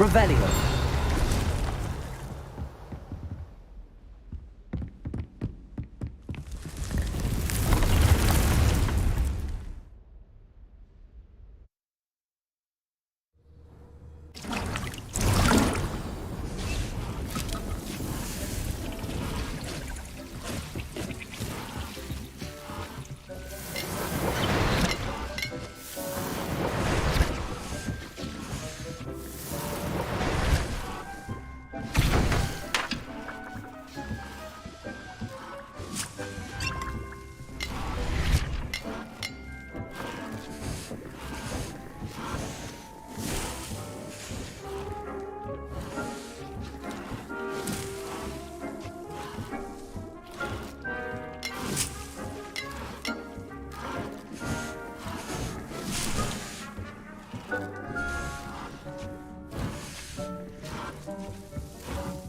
Revelio.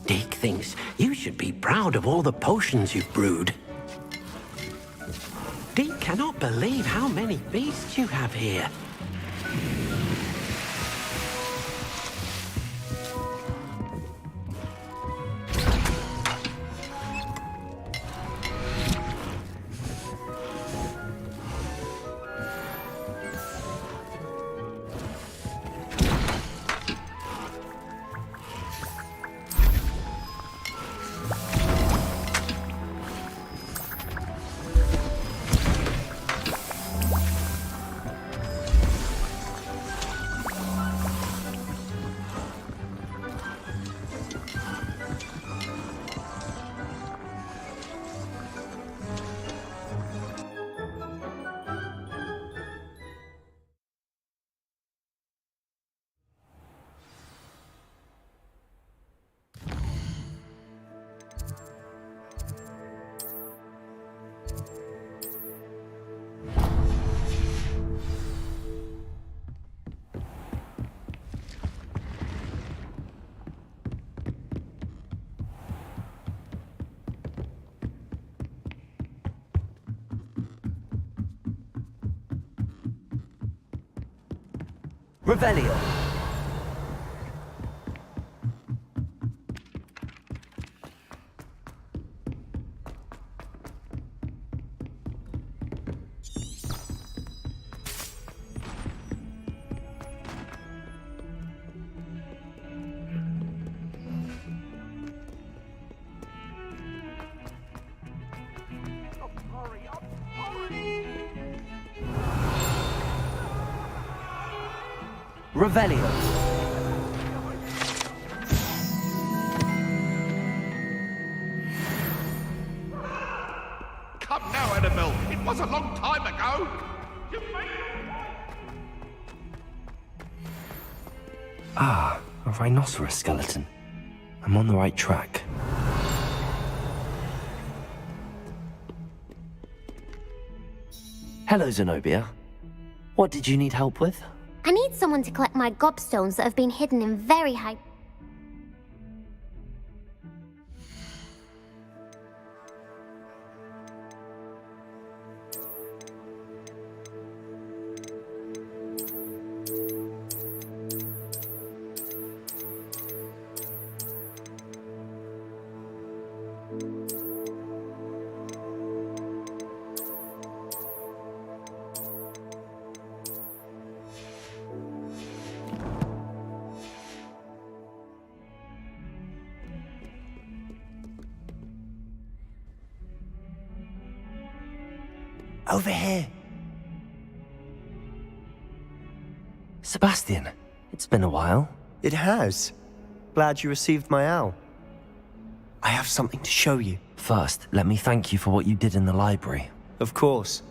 Deke thinks you should be proud of all the potions you've brewed. Deke cannot believe how many beasts you have here. Revelio. Revelio. Come now, Annabelle. It was a long time ago. Ah, a rhinoceros skeleton. I'm on the right track. Hello, Zenobia. What did you need help with? I need someone to collect my gobstones that have been hidden in very high... Over here. Sebastian, it's been a while. It has. Glad you received my owl. I have something to show you. First, let me thank you for what you did in the library. Of course.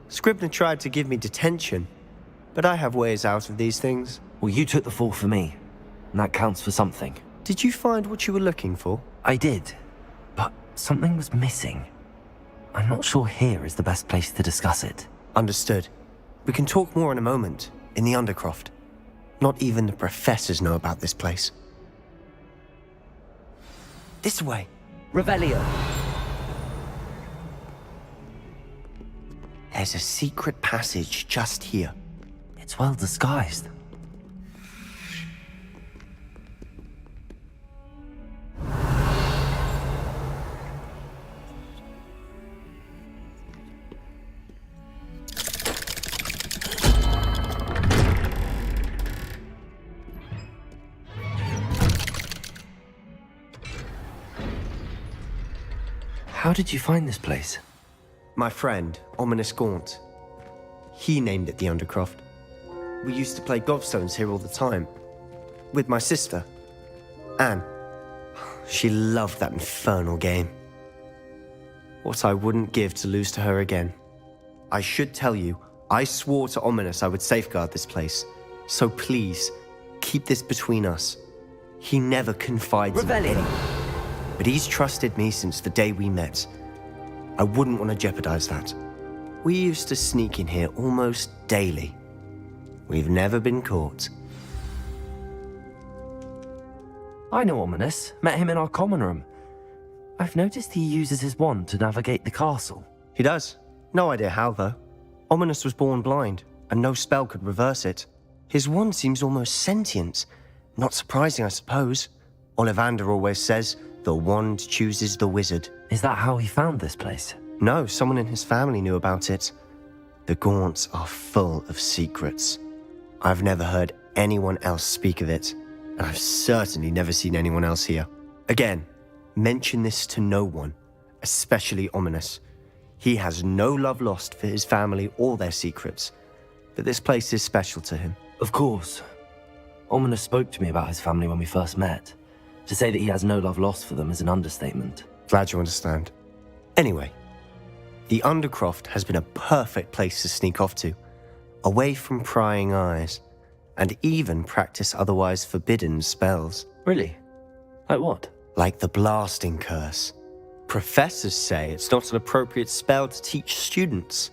Scribner tried to give me detention, but I have ways out of these things. Well, you took the fall for me, and that counts for something. Did you find what you were looking for? I did, but something was missing. I'm not sure here is the best place to discuss it. Understood. We can talk more in a moment, in the Undercroft. Not even the professors know about this place. This way. Revelio. There's a secret passage just here. It's well disguised. How did you find this place? My friend, Ominous Gaunt. He named it the Undercroft. We used to play gobstones here all the time. With my sister, Anne. She loved that infernal game. What I wouldn't give to lose to her again. I should tell you, I swore to Ominous I would safeguard this place. So please, keep this between us. He never confides in anyone. But he's trusted me since the day we met. I wouldn't want to jeopardize that. We used to sneak in here almost daily. We've never been caught. I know Ominous. Met him in our common room. I've noticed he uses his wand to navigate the castle. He does. No idea how, though. Ominous was born blind, and no spell could reverse it. His wand seems almost sentient. Not surprising, I suppose. Ollivander always says, the wand chooses the wizard. Is that how he found this place? No, someone in his family knew about it. The Gaunts are full of secrets. I've never heard anyone else speak of it, and I've certainly never seen anyone else here. Again, mention this to no one, especially Ominous. He has no love lost for his family or their secrets, but this place is special to him. Of course. Ominous spoke to me about his family when we first met. To say that he has no love lost for them is an understatement. Glad you understand. Anyway, the Undercroft has been a perfect place to sneak off to, away from prying eyes, and even practice otherwise forbidden spells. Really? Like what? Like the blasting curse. Professors say it's not an appropriate spell to teach students.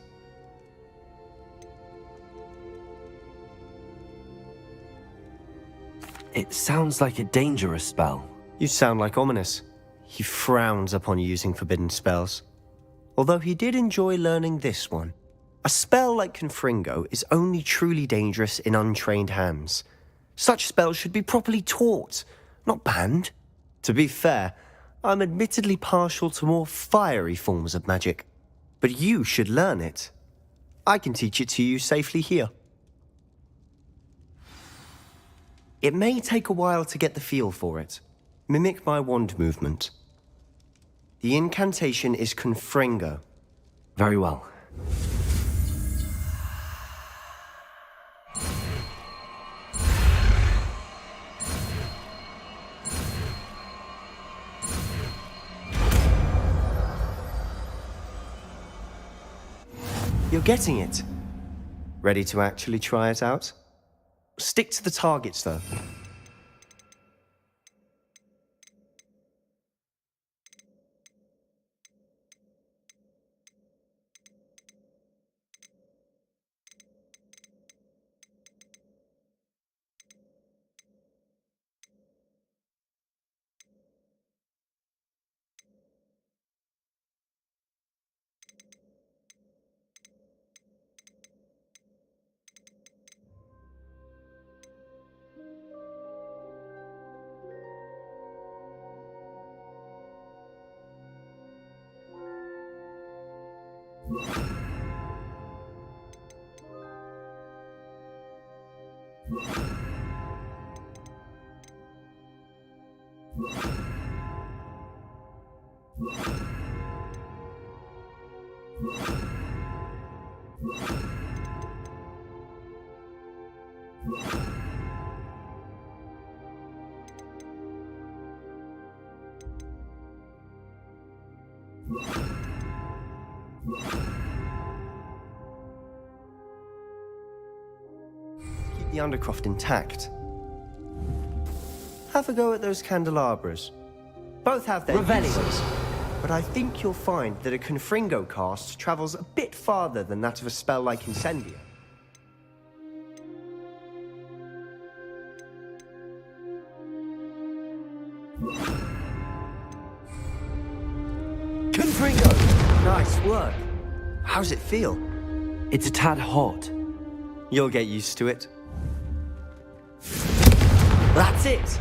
It sounds like a dangerous spell. You sound like Ominous. He frowns upon using forbidden spells. Although he did enjoy learning this one. A spell like Confringo is only truly dangerous in untrained hands. Such spells should be properly taught, not banned. To be fair, I'm admittedly partial to more fiery forms of magic. But you should learn it. I can teach it to you safely here. It may take a while to get the feel for it. Mimic my wand movement. The incantation is Confringo. Very well. You're getting it. Ready to actually try it out? Stick to the targets, though. Keep the Undercroft intact. Have a go at those candelabras. Both have their uses, but I think you'll find that a Confringo cast travels a bit farther than that of a spell like Incendia. Confringo! Nice work. How's it feel? It's a tad hot. You'll get used to it. That's it!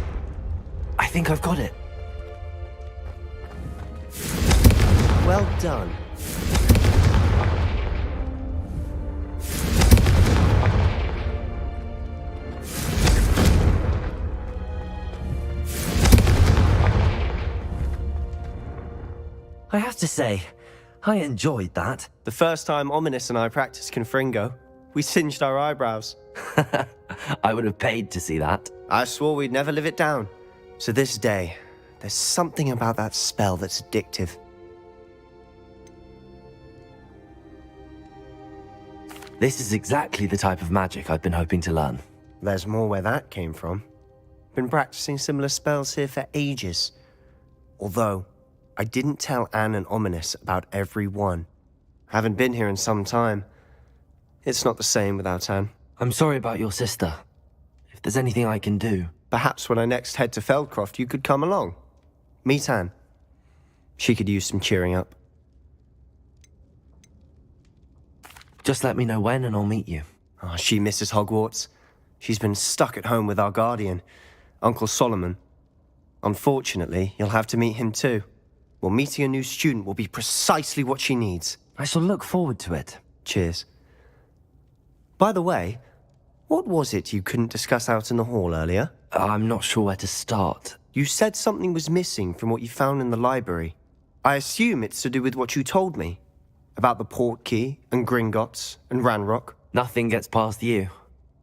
I think I've got it. Well done. I I have to say, I enjoyed that. The first time Ominous and I practiced Confringo, we singed our eyebrows. I would have paid to see that. I swore we'd never live it down. So this day, there's something about that spell that's addictive. This is exactly the type of magic I've been hoping to learn. There's more where that came from. Been practicing similar spells here for ages. Although, I didn't tell Anne and Ominous about every one. Haven't been here in some time. It's not the same without Anne. I'm sorry about your sister. If there's anything I can do... Perhaps when I next head to Feldcroft, you could come along. Meet Anne. She could use some cheering up. Just let me know when and I'll meet you. Oh, she misses Hogwarts. She's been stuck at home with our guardian, Uncle Solomon. Unfortunately, you'll have to meet him too. Well, meeting a new student will be precisely what she needs. I shall look forward to it. Cheers. By the way, what was it you couldn't discuss out in the hall earlier? I'm not sure where to start. You said something was missing from what you found in the library. I assume it's to do with what you told me. About the Portkey, and Gringotts, and Ranrock. Nothing gets past you.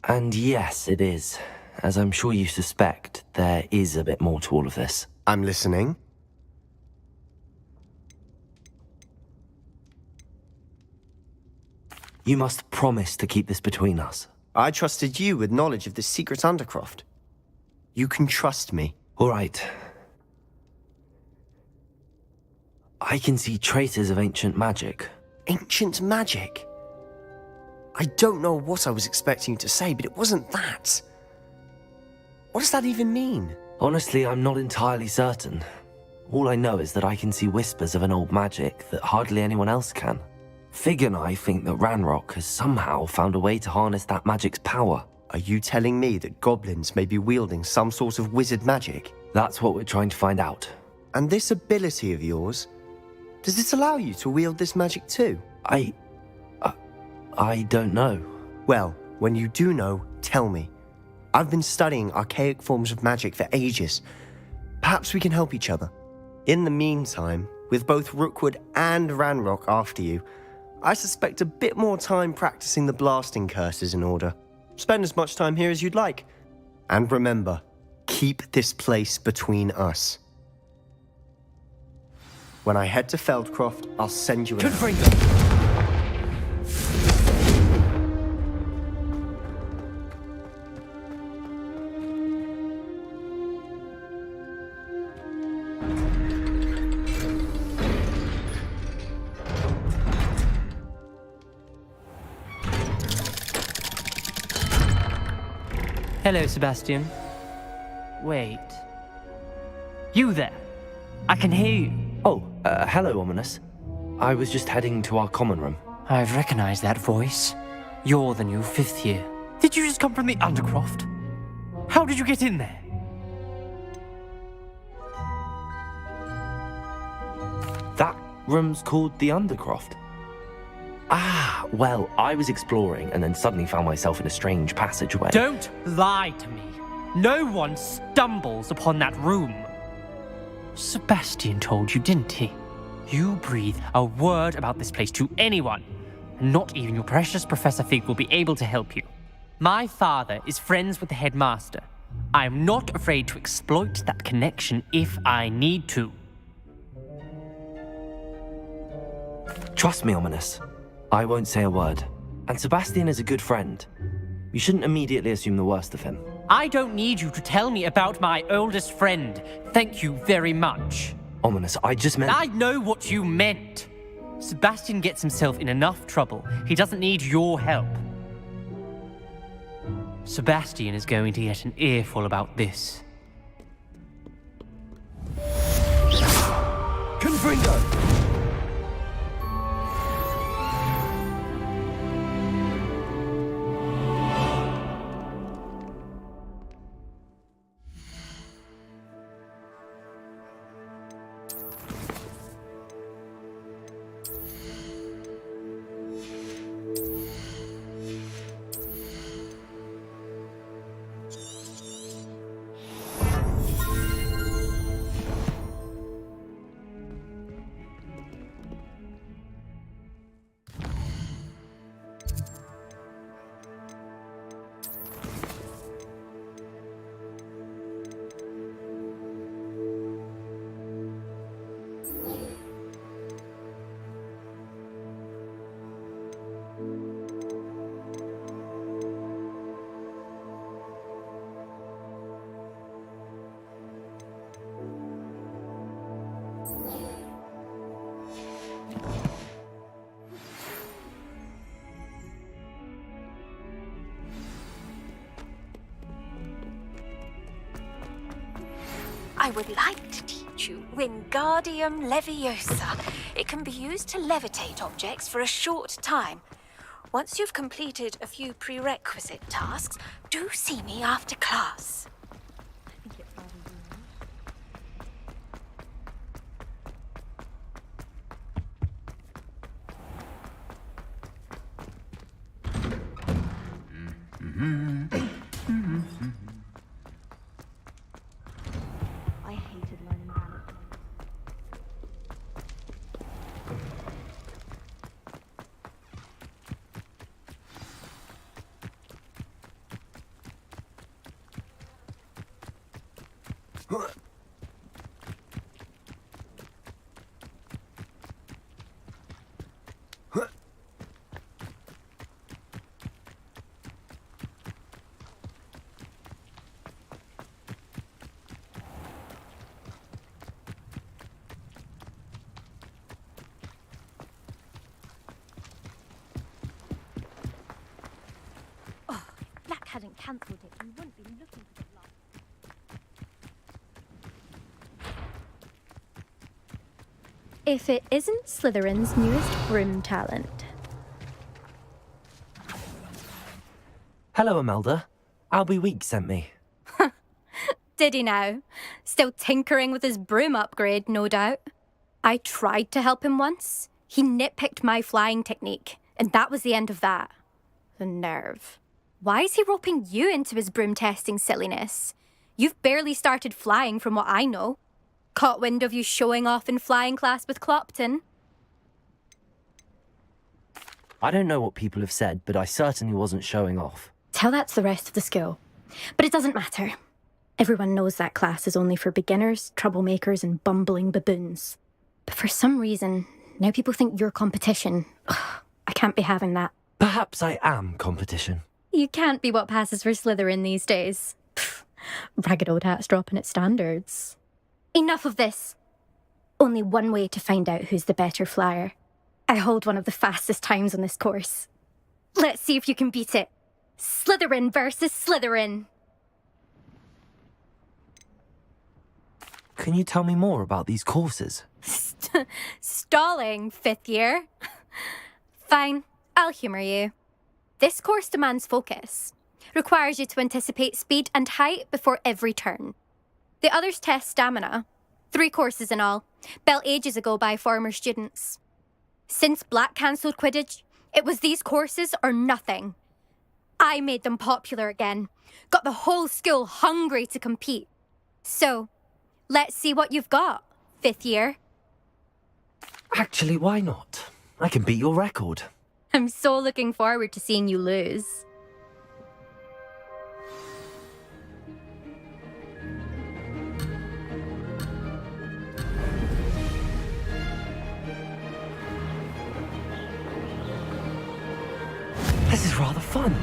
And yes, it is. As I'm sure you suspect, there is a bit more to all of this. I'm listening. You must promise to keep this between us. I trusted you with knowledge of the secret Undercroft. You can trust me. All right. I can see traces of ancient magic. Ancient magic? I don't know what I was expecting you to say, but it wasn't that. What does that even mean? Honestly, I'm not entirely certain. All I know is that I can see whispers of an old magic that hardly anyone else can. Fig and I think that Ranrock has somehow found a way to harness that magic's power. Are you telling me that goblins may be wielding some sort of wizard magic? That's what we're trying to find out. And this ability of yours, does it allow you to wield this magic too? I don't know. Well, when you do know, tell me. I've been studying archaic forms of magic for ages. Perhaps we can help each other. In the meantime, with both Rookwood and Ranrock after you, I suspect a bit more time practicing the blasting curse is in order. Spend as much time here as you'd like. And remember, keep this place between us. When I head to Feldcroft, I'll send you a... Confringo! Hello, Sebastian. Wait. You there? I can hear you. Oh, hello, Ominous. I was just heading to our common room. I've recognized that voice. You're the new 5th year. Did you just come from the Undercroft? How did you get in there? That room's called the Undercroft. Ah, well, I was exploring and then suddenly found myself in a strange passageway. Don't lie to me. No one stumbles upon that room. Sebastian told you, didn't he? You breathe a word about this place to anyone, and not even your precious Professor Fig will be able to help you. My father is friends with the headmaster. I am not afraid to exploit that connection if I need to. Trust me, Ominous. I won't say a word. And Sebastian is a good friend. You shouldn't immediately assume the worst of him. I don't need you to tell me about my oldest friend. Thank you very much. Ominous, I just meant... I know what you meant. Sebastian gets himself in enough trouble. He doesn't need your help. Sebastian is going to get an earful about this. Confringo! I would like to teach you Wingardium Leviosa. It can be used to levitate objects for a short time. Once you've completed a few prerequisite tasks, do see me after class. I hated learning balance. Black hadn't cancelled it, we wouldn't be looking for the last. If it isn't Slytherin's newest broom talent. Hello, Imelda. Albie Week sent me. Did he now? Still tinkering with his broom upgrade, no doubt. I tried to help him once. He nitpicked my flying technique, and that was the end of that. The nerve. Why is he roping you into his broom testing silliness? You've barely started flying from what I know. Caught wind of you showing off in flying class with Clopton. I don't know what people have said, but I certainly wasn't showing off. Tell that to the rest of the school. But it doesn't matter. Everyone knows that class is only for beginners, troublemakers, and bumbling baboons. But for some reason, now people think you're competition. Ugh, I can't be having that. Perhaps I am competition. You can't be what passes for Slytherin these days. Pfft, ragged old hat's dropping its standards. Enough of this. Only one way to find out who's the better flyer. I hold one of the fastest times on this course. Let's see if you can beat it. Slytherin versus Slytherin. Can you tell me more about these courses? Stalling, 5th year. Fine, I'll humour you. This course demands focus. Requires you to anticipate speed and height before every turn. The others test stamina. 3 courses in all, built ages ago by former students. Since Black cancelled Quidditch, it was these courses or nothing. I made them popular again. Got the whole school hungry to compete. So, let's see what you've got, 5th year. Actually, why not? I can beat your record. I'm so looking forward to seeing you lose. This is rather fun.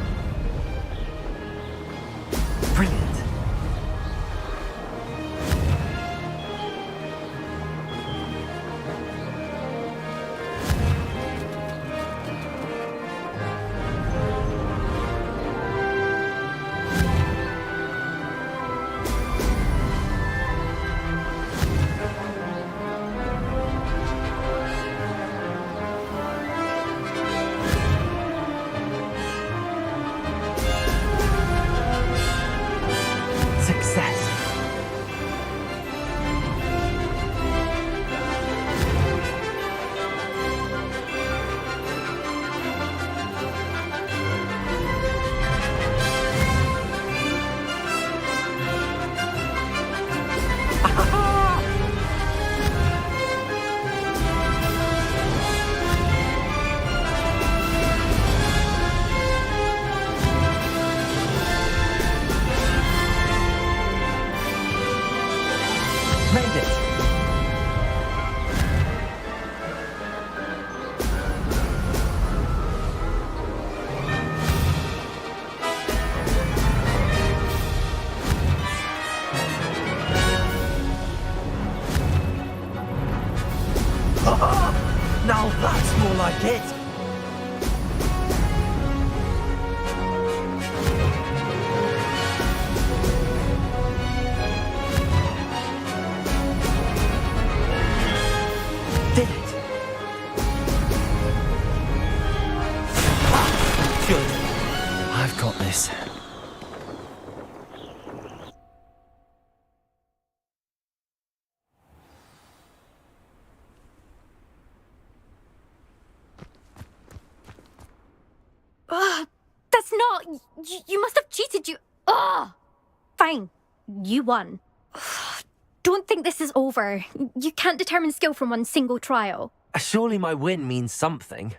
Brilliant. Success. Made it. Now that's more like it. it's not. You must have cheated. Ugh! Fine. You won. Don't think this is over. You can't determine skill from one single trial. Surely my win means something.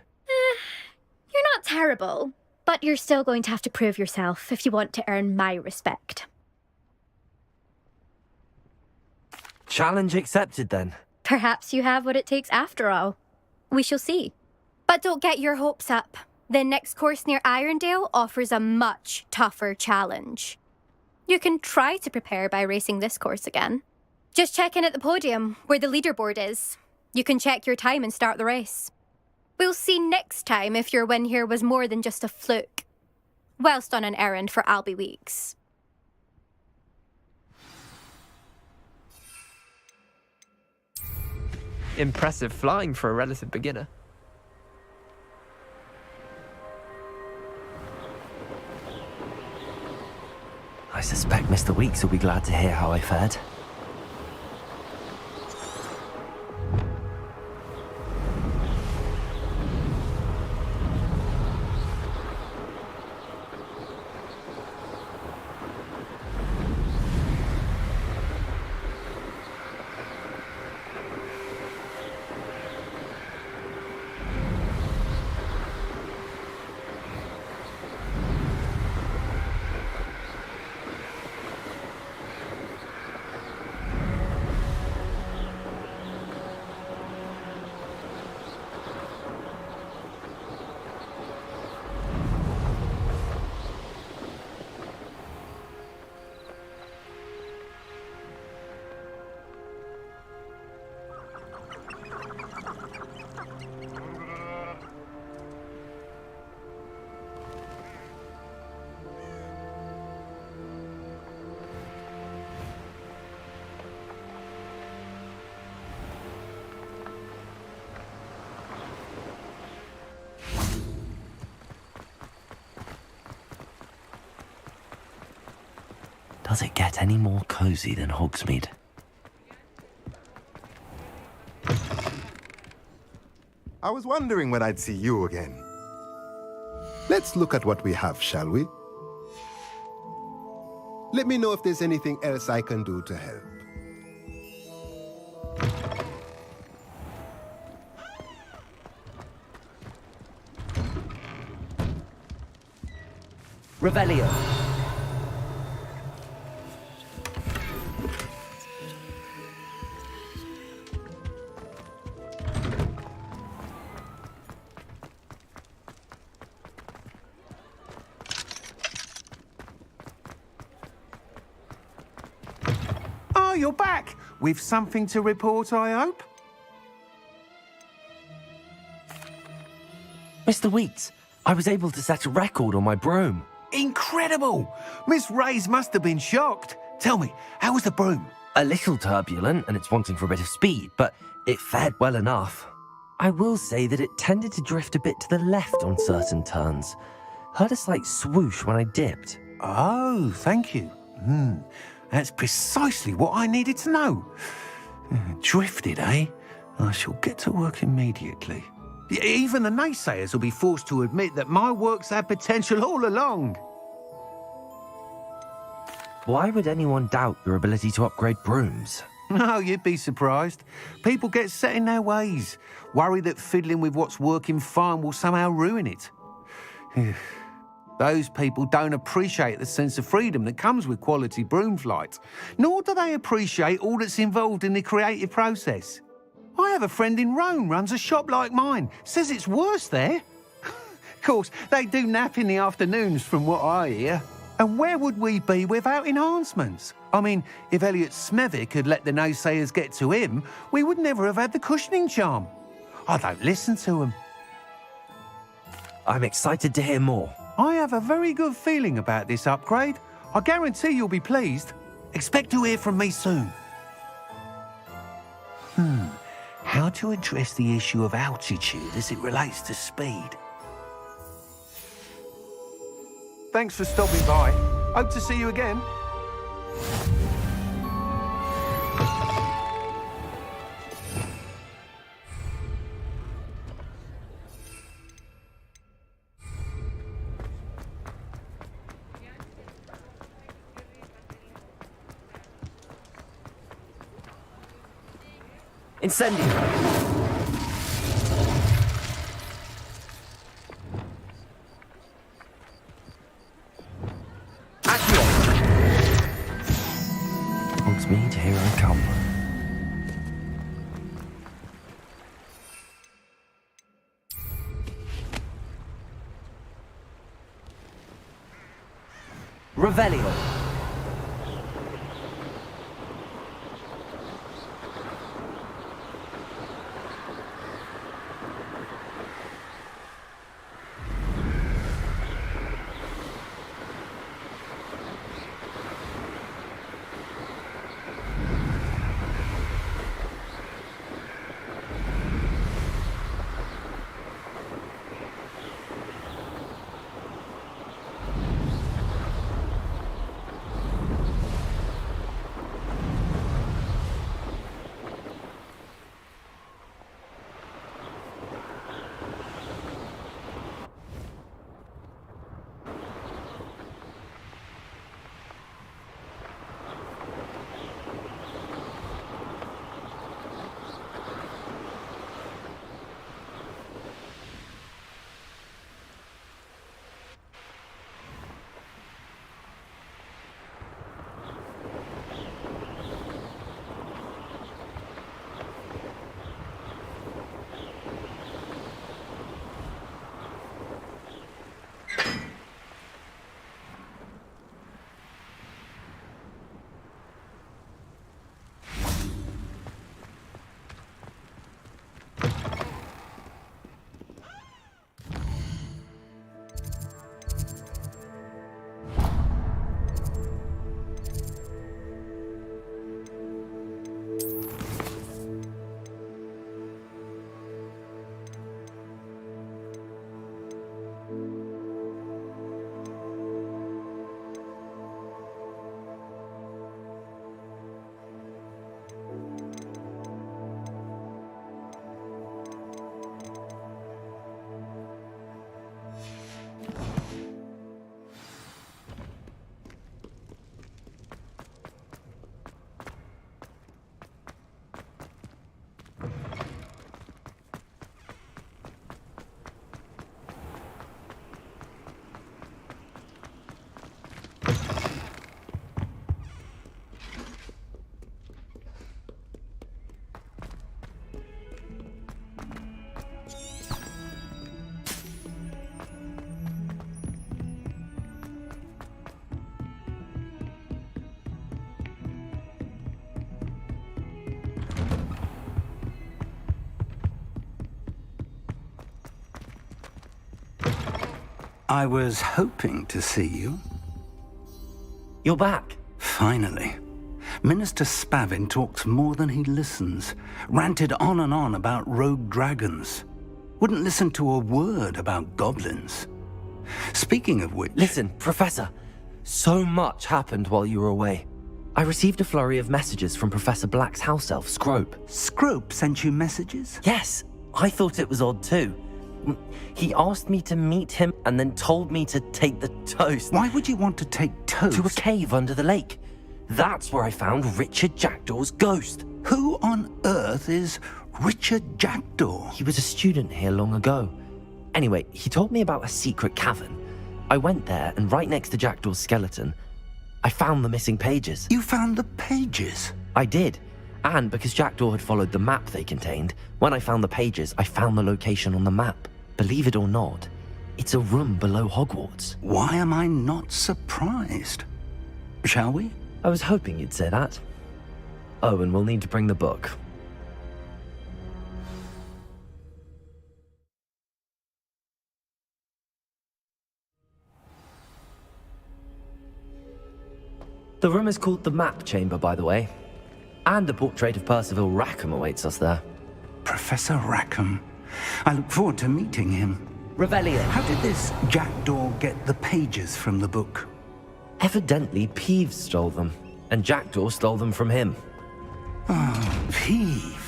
You're not terrible, but you're still going to have to prove yourself if you want to earn my respect. Challenge accepted then. Perhaps you have what it takes after all. We shall see. But don't get your hopes up. The next course near Irondale offers a much tougher challenge. You can try to prepare by racing this course again. Just check in at the podium, where the leaderboard is. You can check your time and start the race. We'll see next time if your win here was more than just a fluke, whilst on an errand for Albie Weeks. Impressive flying for a relative beginner. I suspect Mr. Weeks will be glad to hear how I fared. Does it get any more cozy than Hogsmeade? I was wondering when I'd see you again. Let's look at what we have, shall we? Let me know if there's anything else I can do to help. Revelio. Oh, you're back! With something to report, I hope? Mr. Weeks, I was able to set a record on my broom. Incredible! Miss Reyes must have been shocked. Tell me, how was the broom? A little turbulent, and it's wanting for a bit of speed, but it fared well enough. I will say that it tended to drift a bit to the left on certain turns. Heard a slight swoosh when I dipped. Oh, thank you. That's precisely what I needed to know. Drifted, eh? I shall get to work immediately. Even the naysayers will be forced to admit that my work's had potential all along. Why would anyone doubt your ability to upgrade brooms? Oh, you'd be surprised. People get set in their ways, worry that fiddling with what's working fine will somehow ruin it. Those people don't appreciate the sense of freedom that comes with quality broom flight, nor do they appreciate all that's involved in the creative process. I have a friend in Rome runs a shop like mine, says it's worse there. Of course, they do nap in the afternoons from what I hear. And where would we be without enhancements? I mean, if Elliot Smethwick had let the naysayers get to him, we would never have had the cushioning charm. I don't listen to them. I'm excited to hear more. I have a very good feeling about this upgrade. I guarantee you'll be pleased. Expect to hear from me soon. How to address the issue of altitude as it relates to speed? Thanks for stopping by. Hope to see you again. Incendio! Accio! Hogsmeade, here I come. Revelio. I was hoping to see you. You're back. Finally. Minister Spavin talks more than he listens. Ranted on and on about rogue dragons. Wouldn't listen to a word about goblins. Speaking of which... Listen, Professor. So much happened while you were away. I received a flurry of messages from Professor Black's house elf, Scrope. Scrope sent you messages? Yes. I thought it was odd too. He asked me to meet him and then told me to take the toast. Why would you want to take toast? To a cave under the lake. That's where I found Richard Jackdaw's ghost. Who on earth is Richard Jackdaw? He was a student here long ago. Anyway, he told me about a secret cavern. I went there, and right next to Jackdaw's skeleton, I found the missing pages. You found the pages? I did. And because Jackdaw had followed the map they contained, when I found the pages, I found the location on the map. Believe it or not, it's a room below Hogwarts. Why am I not surprised? Shall we? I was hoping you'd say that. Oh, and we'll need to bring the book. The room is called the Map Chamber, by the way. And a portrait of Percival Rackham awaits us there. Professor Rackham. I look forward to meeting him. Revelio. How did this Jackdaw get the pages from the book? Evidently, Peeves stole them, and Jackdaw stole them from him. Oh, Peeves.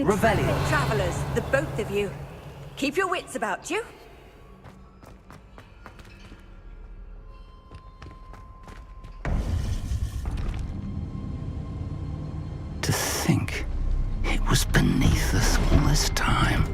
Mind. Revelio. Travelers, the both of you. Keep your wits about you. To think it was beneath us all this time.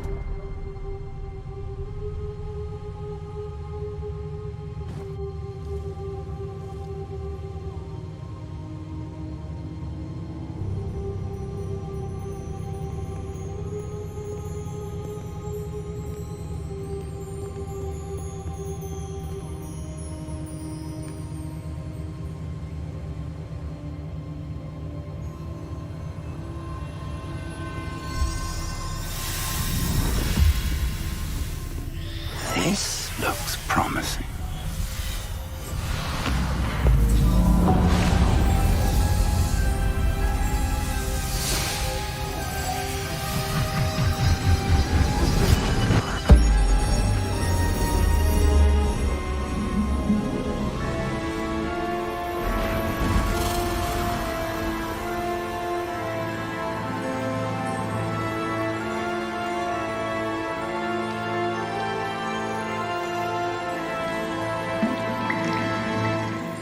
This looks promising.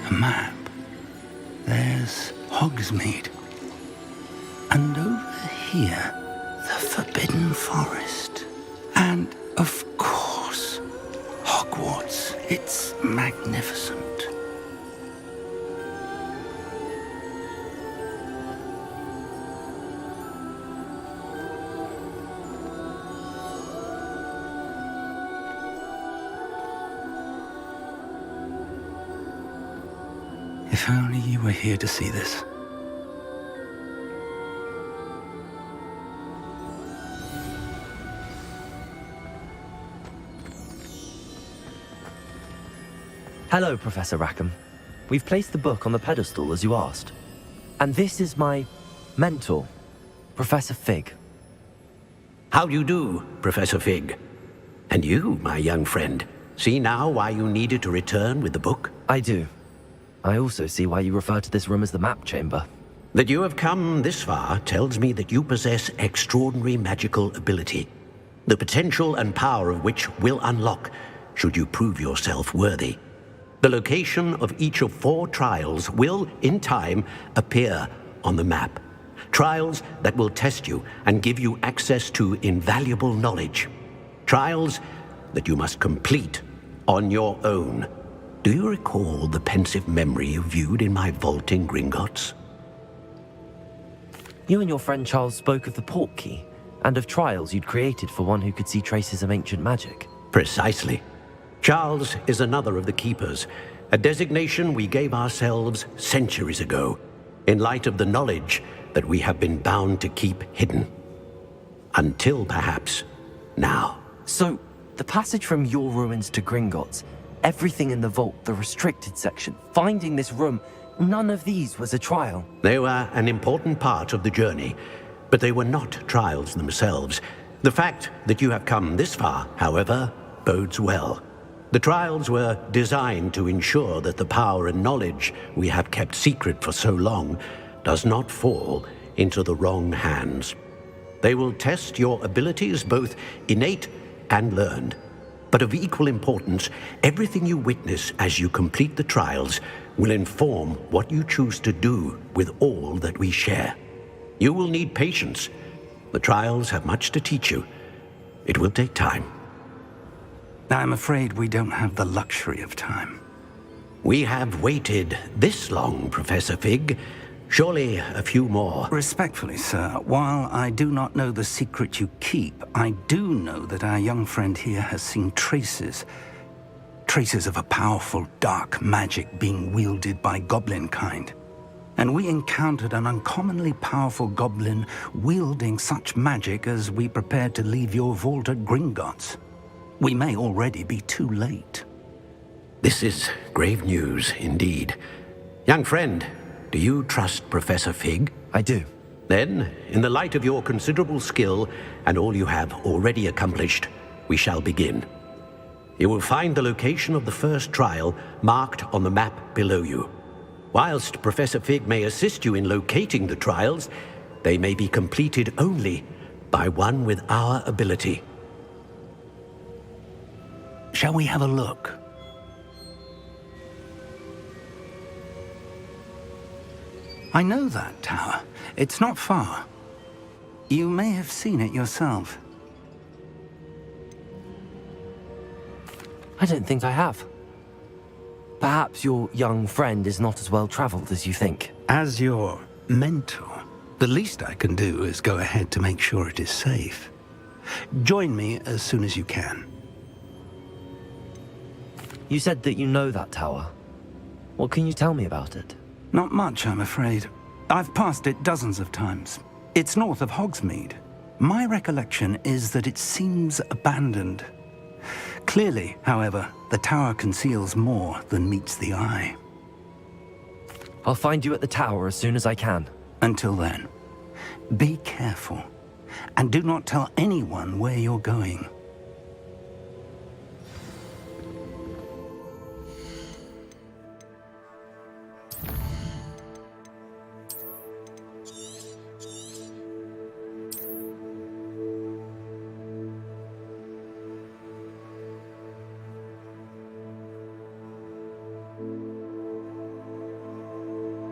A map. There's Hogsmeade. And over here, the Forbidden Forest. And, of course, Hogwarts. It's magnificent. If only you were here to see this. Hello, Professor Rackham. We've placed the book on the pedestal as you asked. And this is my mentor, Professor Fig. How do you do, Professor Fig? And you, my young friend, see now why you needed to return with the book? I do. I also see why you refer to this room as the map chamber. That you have come this far tells me that you possess extraordinary magical ability, the potential and power of which will unlock should you prove yourself worthy. The location of each of 4 trials will, in time, appear on the map. Trials that will test you and give you access to invaluable knowledge. Trials that you must complete on your own. Do you recall the pensive memory you viewed in my vault in Gringotts? You and your friend Charles spoke of the port key, and of trials you'd created for one who could see traces of ancient magic. Precisely. Charles is another of the Keepers, a designation we gave ourselves centuries ago, in light of the knowledge that we have been bound to keep hidden. Until perhaps now. So, the passage from your ruins to Gringotts, everything in the vault, the restricted section, finding this room, none of these was a trial. They were an important part of the journey, but they were not trials themselves. The fact that you have come this far, however, bodes well. The trials were designed to ensure that the power and knowledge we have kept secret for so long does not fall into the wrong hands. They will test your abilities, both innate and learned. But of equal importance, everything you witness as you complete the trials will inform what you choose to do with all that we share. You will need patience. The trials have much to teach you. It will take time. I'm afraid we don't have the luxury of time. We have waited this long, Professor Fig. Surely a few more. Respectfully, sir, while I do not know the secret you keep, I do know that our young friend here has seen traces of a powerful dark magic being wielded by goblin kind. And we encountered an uncommonly powerful goblin wielding such magic as we prepared to leave your vault at Gringotts. We may already be too late. This is grave news indeed. Young friend, do you trust Professor Fig? I do. Then, in the light of your considerable skill and all you have already accomplished, we shall begin. You will find the location of the first trial marked on the map below you. Whilst Professor Fig may assist you in locating the trials, they may be completed only by one with our ability. Shall we have a look? I know that tower. It's not far. You may have seen it yourself. I don't think I have. Perhaps your young friend is not as well traveled as you think. As your mentor, the least I can do is go ahead to make sure it is safe. Join me as soon as you can. You said that you know that tower. What can you tell me about it? Not much, I'm afraid. I've passed it dozens of times. It's north of Hogsmeade. My recollection is that it seems abandoned. Clearly, however, the tower conceals more than meets the eye. I'll find you at the tower as soon as I can. Until then, be careful, and do not tell anyone where you're going.